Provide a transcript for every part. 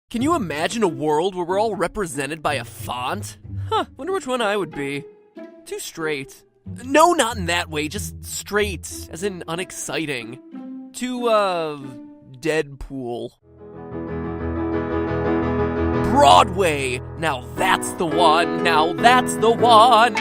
Can you imagine a world where we're all represented by a font? Wonder which one I would be. Too straight. No, not in that way, just straight, as in unexciting. Too, Deadpool. Broadway! Now that's the one, now that's the one!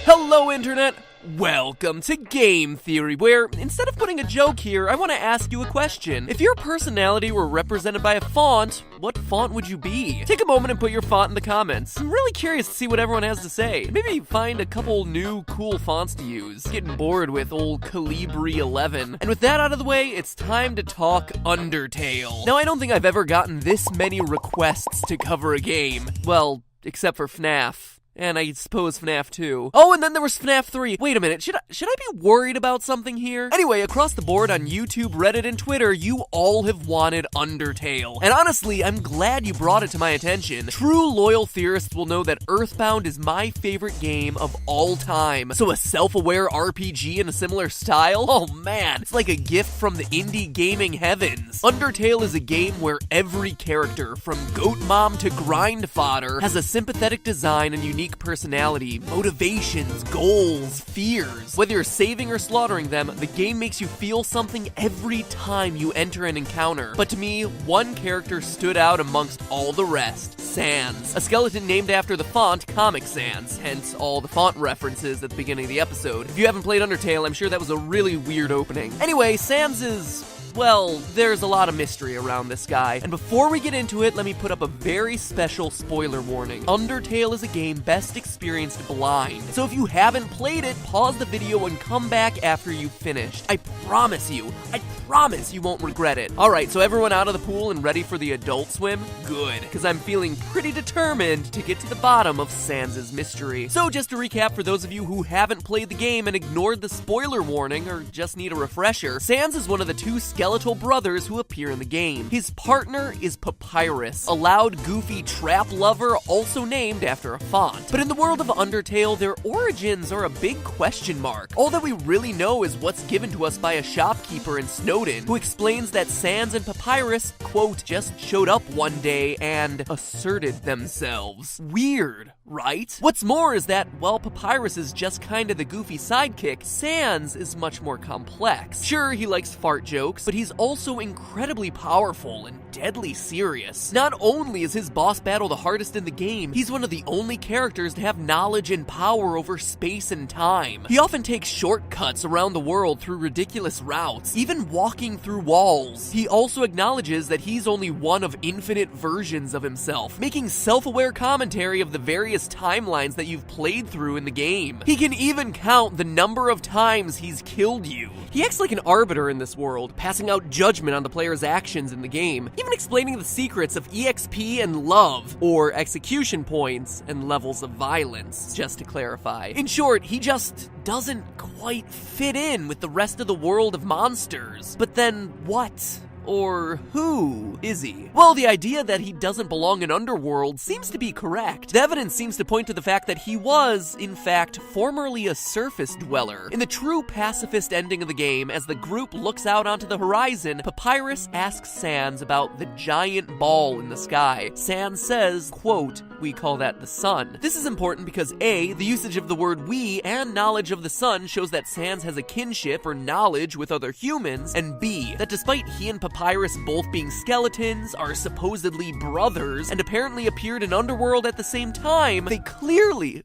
Hello, Internet! Welcome to Game Theory, where, instead of putting a joke here, I want to ask you a question. If your personality were represented by a font, what font would you be? Take a moment and put your font in the comments. I'm really curious to see what everyone has to say. Maybe find a couple new cool fonts to use. Getting bored with old Calibri 11. And with that out of the way, it's time to talk Undertale. Now, I don't think I've ever gotten this many requests to cover a game. Well, except for FNAF. And I suppose FNAF 2. Oh, and then there was FNAF 3. Wait a minute, should I be worried about something here? Anyway, across the board on YouTube, Reddit, and Twitter, you all have wanted Undertale. And honestly, I'm glad you brought it to my attention. True loyal theorists will know that Earthbound is my favorite game of all time. So a self-aware RPG in a similar style? Oh man, it's like a gift from the indie gaming heavens. Undertale is a game where every character, from Goat Mom to Grind Fodder, has a sympathetic design and unique personality, motivations, goals, fears. Whether you're saving or slaughtering them, the game makes you feel something every time you enter an encounter. But to me, one character stood out amongst all the rest. Sans. A skeleton named after the font Comic Sans, hence all the font references at the beginning of the episode. If you haven't played Undertale, I'm sure that was a really weird opening. Anyway, Sans is... well, there's a lot of mystery around this guy. And before we get into it, let me put up a very special spoiler warning. Undertale is a game best experienced blind. So if you haven't played it, pause the video and come back after you've finished. I promise you won't regret it. Alright, so everyone out of the pool and ready for the adult swim? Good, because I'm feeling pretty determined to get to the bottom of Sans' mystery. So just to recap for those of you who haven't played the game and ignored the spoiler warning or just need a refresher, Sans is one of the two skeletal brothers who appear in the game. His partner is Papyrus, a loud, goofy trap lover also named after a font. But in the world of Undertale, their origins are a big question mark. All that we really know is what's given to us by a shopkeeper in Snowden, who explains that Sans and Papyrus, quote, just showed up one day and asserted themselves. Weird, right? What's more is that while Papyrus is just kind of the goofy sidekick, Sans is much more complex. Sure, he likes fart jokes, but he's also incredibly powerful and deadly serious. Not only is his boss battle the hardest in the game, he's one of the only characters to have knowledge and power over space and time. He often takes shortcuts around the world through ridiculous routes, even walking through walls. He also acknowledges that he's only one of infinite versions of himself, making self-aware commentary of the various timelines that you've played through in the game. He can even count the number of times he's killed you. He acts like an arbiter in this world, passing out judgment on the player's actions in the game, even explaining the secrets of EXP and love, or execution points and levels of violence, just to clarify. In short, he just doesn't quite fit in with the rest of the world of monsters. But then what? Or who is he? Well, the idea that he doesn't belong in Underworld seems to be correct. The evidence seems to point to the fact that he was, in fact, formerly a surface dweller. In the true pacifist ending of the game, as the group looks out onto the horizon, Papyrus asks Sans about the giant ball in the sky. Sans says, quote, "We call that the sun." This is important because A, the usage of the word we and knowledge of the sun shows that Sans has a kinship or knowledge with other humans, and B, that despite he and Papyrus both being skeletons, are supposedly brothers, and apparently appeared in Underworld at the same time, they clearly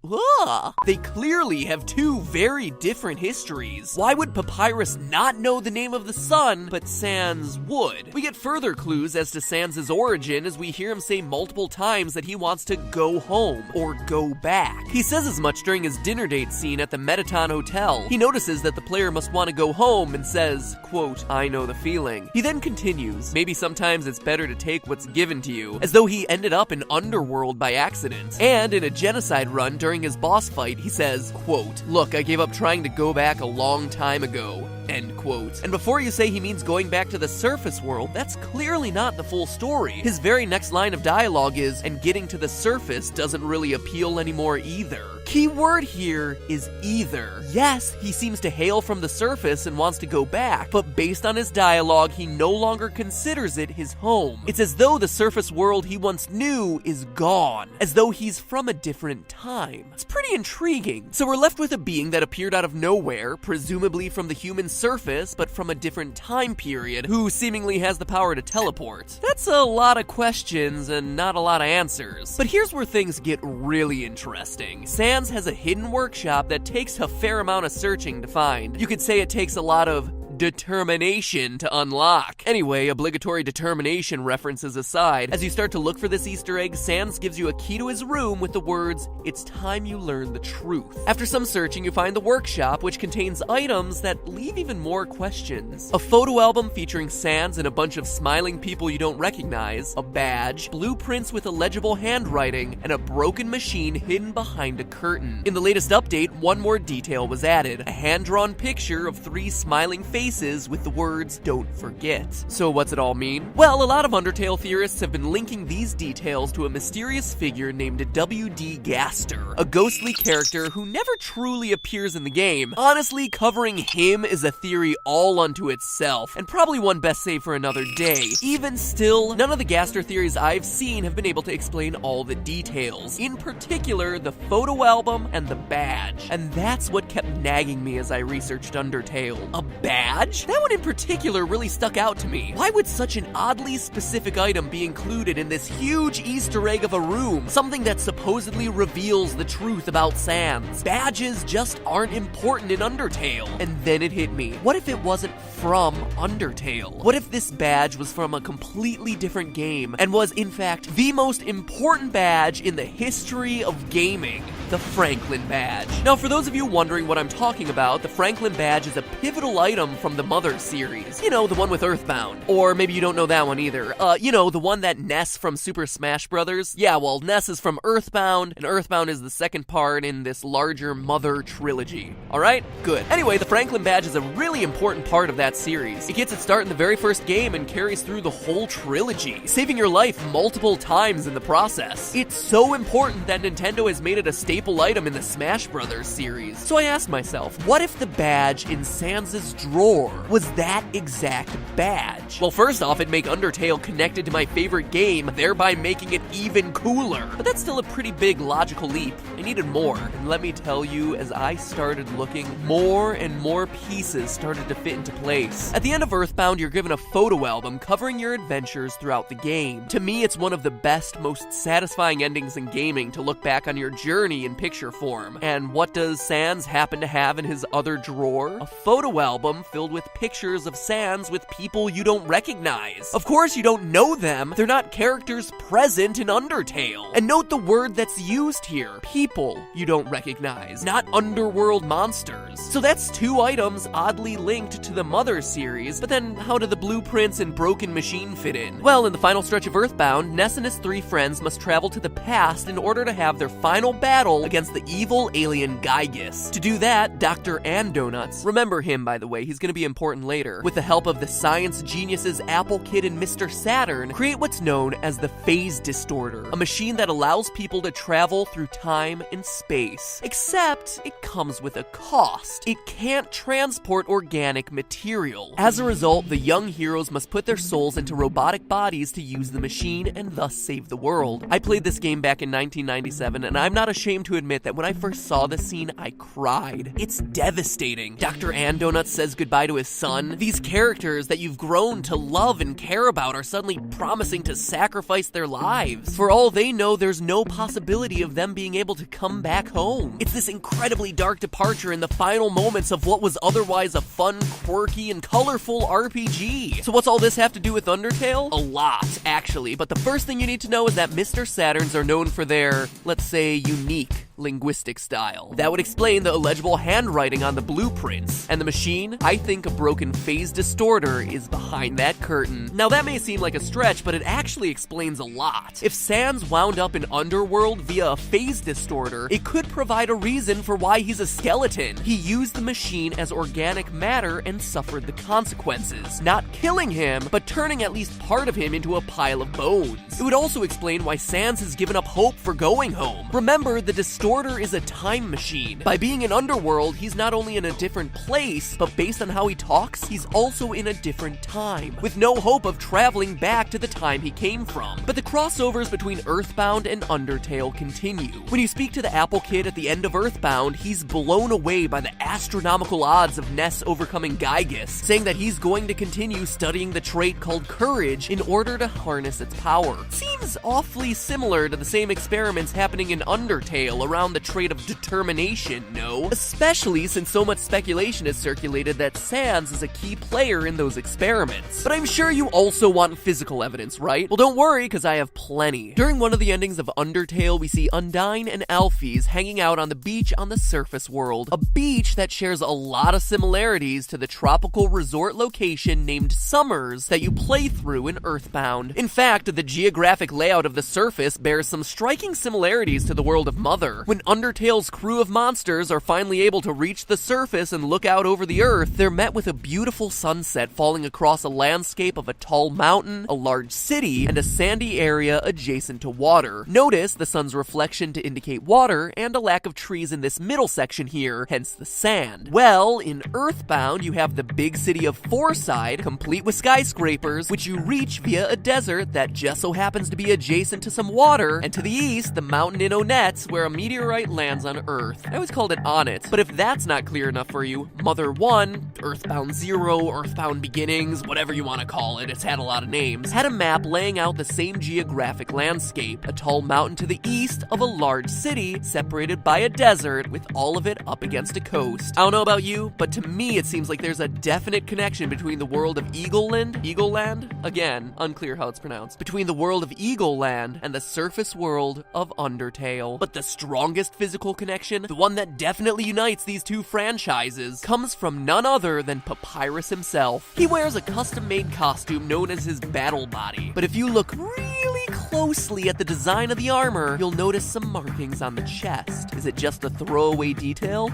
have two very different histories. Why would Papyrus not know the name of the sun, but Sans would? We get further clues as to Sans' origin as we hear him say multiple times that he wants to go home, or go back. He says as much during his dinner date scene at the Metaton Hotel. He notices that the player must want to go home and says, quote, "I know the feeling." He then continues continues, maybe sometimes it's better to take what's given to you, as though he ended up in Underworld by accident. And in a genocide run during his boss fight, he says, quote, "Look, I gave up trying to go back a long time ago." End quote. And before you say he means going back to the surface world, that's clearly not the full story. His very next line of dialogue is, "And getting to the surface doesn't really appeal anymore either." Key word here is either. Yes, he seems to hail from the surface and wants to go back, but based on his dialogue, he no longer considers it his home. It's as though the surface world he once knew is gone, as though he's from a different time. It's pretty intriguing. So we're left with a being that appeared out of nowhere, presumably from the human surface, but from a different time period, who seemingly has the power to teleport. That's a lot of questions and not a lot of answers. But here's where things get really interesting. Sans has a hidden workshop that takes a fair amount of searching to find. You could say it takes a lot of determination to unlock. Anyway, obligatory determination references aside, as you start to look for this Easter egg, Sans gives you a key to his room with the words, "It's time you learn the truth." After some searching, you find the workshop, which contains items that leave even more questions. A photo album featuring Sans and a bunch of smiling people you don't recognize, a badge, blueprints with illegible handwriting, and a broken machine hidden behind a curtain. In the latest update, one more detail was added, a hand-drawn picture of 3 smiling faces with the words, "Don't forget." So what's it all mean? Well, a lot of Undertale theorists have been linking these details to a mysterious figure named W.D. Gaster, a ghostly character who never truly appears in the game. Honestly, covering him is a theory all unto itself, and probably one best saved for another day. Even still, none of the Gaster theories I've seen have been able to explain all the details, in particular the photo album and the badge. And that's what kept nagging me as I researched Undertale. A badge? That one in particular really stuck out to me. Why would such an oddly specific item be included in this huge Easter egg of a room? Something that supposedly reveals the truth about Sans. Badges just aren't important in Undertale. And then it hit me. What if it wasn't from Undertale? What if this badge was from a completely different game and was, in fact, the most important badge in the history of gaming? The Franklin Badge. Now, for those of you wondering what I'm talking about, the Franklin Badge is a pivotal item from the Mother series. You know, the one with Earthbound. Or maybe you don't know that one either. You know, the one that Ness from Super Smash Bros. Yeah, well, Ness is from Earthbound, and Earthbound is the second part in this larger Mother trilogy. Alright? Good. Anyway, the Franklin Badge is a really important part of that series. It gets its start in the very first game and carries through the whole trilogy, saving your life multiple times in the process. It's so important that Nintendo has made it a staple item in the Smash Bros. Series. So I asked myself, what if the badge in Sans' drawer was that exact badge? Well, first off, it'd make Undertale connected to my favorite game, thereby making it even cooler. But that's still a pretty big logical leap. I needed more. And let me tell you, as I started looking, more and more pieces started to fit into place. At the end of Earthbound, you're given a photo album covering your adventures throughout the game. To me, it's one of the best, most satisfying endings in gaming to look back on your journey in picture form. And what does Sans happen to have in his other drawer? A photo album filled with pictures of Sans with people you don't recognize. Of course, you don't know them. They're not characters present in Undertale. And note the word that's used here. People you don't recognize, not underworld monsters. So that's 2 items oddly linked to the Mother series, but then how do the blueprints and broken machine fit in? Well, in the final stretch of Earthbound, Ness and his 3 friends must travel to the past in order to have their final battle against the evil alien Gygus. To do that, Dr. Donuts, remember him by the way, he's gonna be important later, with the help of the science geniuses Apple Kid and Mr. Saturn, create what's known as the Phase Distorter, a machine that allows people to travel through time and space. Except, it comes with a cost. It can't transport organic material. As a result, the young heroes must put their souls into robotic bodies to use the machine and thus save the world. I played this game back in 1997, and I'm not ashamed to admit that when I first saw this scene, I cried. It's devastating. Dr. Donuts says goodbye to his son. These characters that you've grown to love and care about are suddenly promising to sacrifice their lives. For all they know, there's no possibility of them being able to come back home. It's this incredibly dark departure in the final moments of what was otherwise a fun, quirky, and colorful RPG. So what's all this have to do with Undertale? A lot, actually, but the first thing you need to know is that Mr. Saturns are known for their, let's say, unique linguistic style. That would explain the illegible handwriting on the blueprints. And the machine? I think a broken phase distorter is behind that curtain. Now that may seem like a stretch, but it actually explains a lot. If Sans wound up in Underworld via a phase distorter, it could provide a reason for why he's a skeleton. He used the machine as organic matter and suffered the consequences. Not killing him, but turning at least part of him into a pile of bones. It would also explain why Sans has given up hope for going home. Remember, the distorter is a time machine. By being in Underworld, he's not only in a different place, but based on how he talks, he's also in a different time, with no hope of traveling back to the time he came from. But the crossovers between Earthbound and Undertale continue. When you speak to the Apple Kid at the end of Earthbound, he's blown away by the astronomical odds of Ness overcoming Gygus, saying that he's going to continue studying the trait called courage in order to harness its power. Seems awfully similar to the same experiments happening in Undertale around the trait of determination, no? Especially since so much speculation has circulated that Sans is a key player in those experiments. But I'm sure you also want physical evidence, right? Well, don't worry, because I have plenty. During one of the endings of Undertale, we see Undyne and Alphys hanging out on the beach on the surface world, a beach that shares a lot of similarities to the tropical resort location named Summers that you play through in Earthbound. In fact, the geographic layout of the surface bears some striking similarities to the world of Mother. When Undertale's crew of monsters are finally able to reach the surface and look out over the earth, they're met with a beautiful sunset falling across a landscape of a tall mountain, a large city, and a sandy area adjacent to water. Notice the sun's reflection to indicate water and a lack of trees in this middle section here, hence the sand. Well, in Earthbound, you have the big city of Fourside, complete with skyscrapers, which you reach via a desert that just so happens to be adjacent to some water, and to the east, the mountain in Onets, where a meteorite lands on Earth. I always called it Onnet, but if that's not clear enough for you, Mother 1, Earthbound 0, Earthbound Beginnings, whatever you want to call it, it's had a lot of names, had a map laying out the same geographic landscape, a tall mountain to the east of a large city separated by a desert with all of it up against a coast. I don't know about you, but to me it seems like there's a definite connection between the world of Eagleland, again, unclear how it's pronounced, between the world of Eagleland and the surface world of Undertale. But the strongest physical connection, the one that definitely unites these two franchises, comes from none other than Papyrus himself. He wears a custom-made costume known as his battle body, but if you look really closely at the design of the armor, you'll notice some markings on the chest. Is it just a throwaway detail?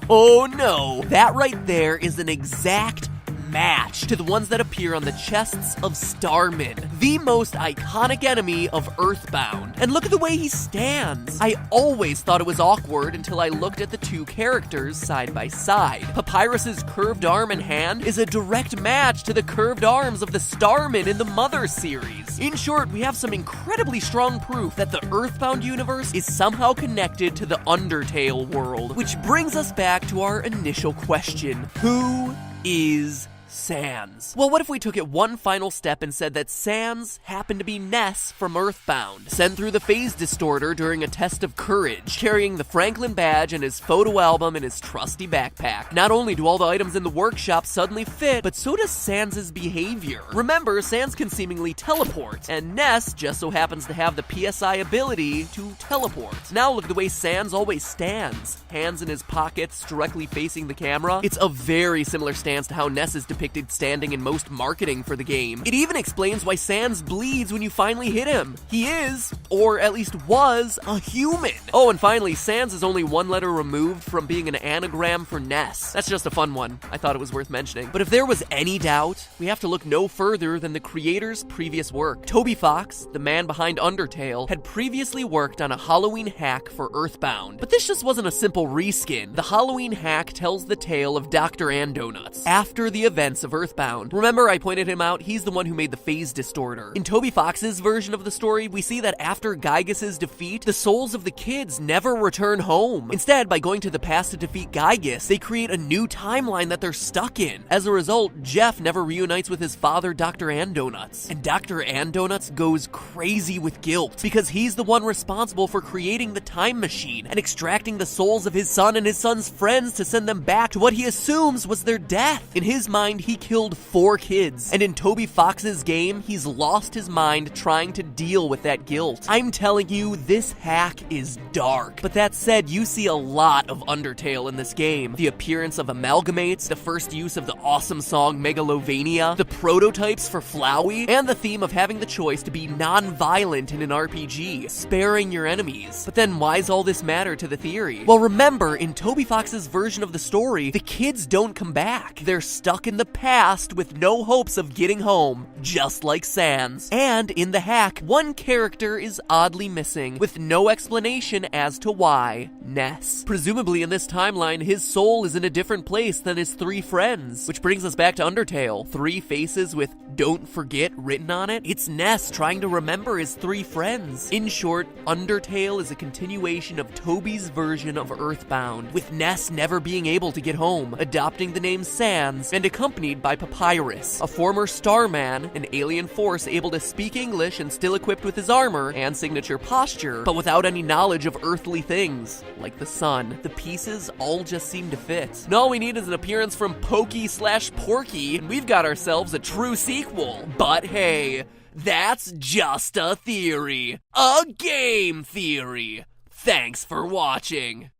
Oh no! That right there is an exact match to the ones that appear on the chests of Starman, the most iconic enemy of Earthbound. And look at the way he stands. I always thought it was awkward until I looked at the two characters side by side. Papyrus's curved arm and hand is a direct match to the curved arms of the Starman in the Mother series. In short, we have some incredibly strong proof that the Earthbound universe is somehow connected to the Undertale world, which brings us back to our initial question: who is Sans? Well, what if we took it one final step and said that Sans happened to be Ness from Earthbound, sent through the phase distorter during a test of courage, carrying the Franklin badge and his photo album in his trusty backpack. Not only do all the items in the workshop suddenly fit, but so does Sans's behavior. Remember, Sans can seemingly teleport, and Ness just so happens to have the PSI ability to teleport. Now look at the way Sans always stands, hands in his pockets, directly facing the camera. It's a very similar stance to how Ness is depicted standing in most marketing for the game. It even explains why Sans bleeds when you finally hit him. He is, or at least was, a human. Oh, and finally, Sans is only one letter removed from being an anagram for Ness. That's just a fun one. I thought it was worth mentioning. But if there was any doubt, we have to look no further than the creator's previous work. Toby Fox, the man behind Undertale, had previously worked on a Halloween hack for Earthbound. But this just wasn't a simple reskin. The Halloween hack tells the tale of Dr. Andonuts after the events of Earthbound. Remember, I pointed him out? He's the one who made the phase distorter. In Toby Fox's version of the story, we see that after Gygus' defeat, the souls of the kids never return home. Instead, by going to the past to defeat Gygus, they create a new timeline that they're stuck in. As a result, Jeff never reunites with his father, Dr. Andonuts. And Dr. Andonuts goes crazy with guilt because he's the one responsible for creating the time machine and extracting the souls of his son and his son's friends to send them back to what he assumes was their death. In his mind, claimed he killed 4 kids, and in Toby Fox's game, he's lost his mind trying to deal with that guilt. I'm telling you, this hack is dark. But that said, you see a lot of Undertale in this game. The appearance of amalgamates, the first use of the awesome song Megalovania, the prototypes for Flowey, and the theme of having the choice to be non-violent in an RPG, sparing your enemies. But then why's all this matter to the theory? Well, remember, in Toby Fox's version of the story, the kids don't come back. They're stuck in the past with no hopes of getting home, just like Sans. And in the hack, one character is oddly missing, with no explanation as to why. Ness. Presumably in this timeline, his soul is in a different place than his 3 friends. Which brings us back to Undertale. 3 faces with "Don't Forget" written on it. It's Ness trying to remember his 3 friends. In short, Undertale is a continuation of Toby's version of Earthbound, with Ness never being able to get home, adopting the name Sans, and accompanied by Papyrus, a former Starman, an alien force able to speak English and still equipped with his armor and signature posture, but without any knowledge of earthly things, like the sun. The pieces all just seem to fit. And all we need is an appearance from Pokey/Porky, and we've got ourselves a true sequel. But hey, that's just a theory. A game theory. Thanks for watching.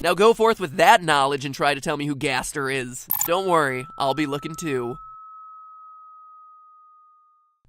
Now go forth with that knowledge and try to tell me who Gaster is. Don't worry, I'll be looking too.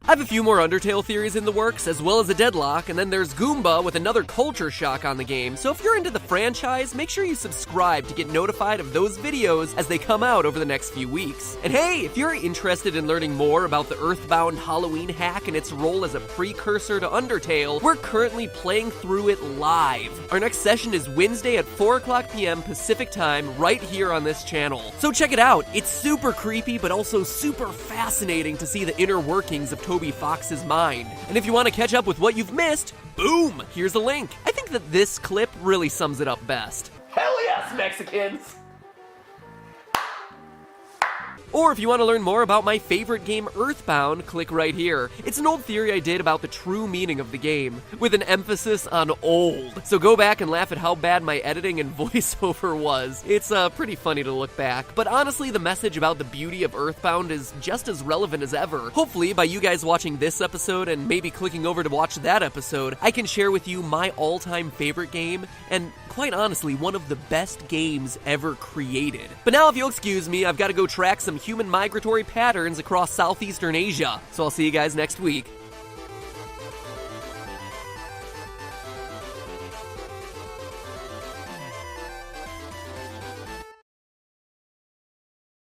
I have a few more Undertale theories in the works, as well as a deadlock, and then there's Goomba with another culture shock on the game, so if you're into the franchise, make sure you subscribe to get notified of those videos as they come out over the next few weeks. And hey, if you're interested in learning more about the Earthbound Halloween hack and its role as a precursor to Undertale, we're currently playing through it live. Our next session is Wednesday at 4:00 p.m. Pacific time, right here on this channel. So check it out. It's super creepy, but also super fascinating to see the inner workings of Toby Fox's mind. And if you want to catch up with what you've missed, boom, here's a link. I think that this clip really sums it up best. Hell yes, Mexicans! Or if you want to learn more about my favorite game, Earthbound, click right here. It's an old theory I did about the true meaning of the game, with an emphasis on old. So go back and laugh at how bad my editing and voiceover was. It's pretty funny to look back. But honestly, the message about the beauty of Earthbound is just as relevant as ever. Hopefully, by you guys watching this episode and maybe clicking over to watch that episode, I can share with you my all-time favorite game, and quite honestly, one of the best games ever created. But now, if you'll excuse me, I've got to go track some human migratory patterns across southeastern Asia. So I'll see you guys next week.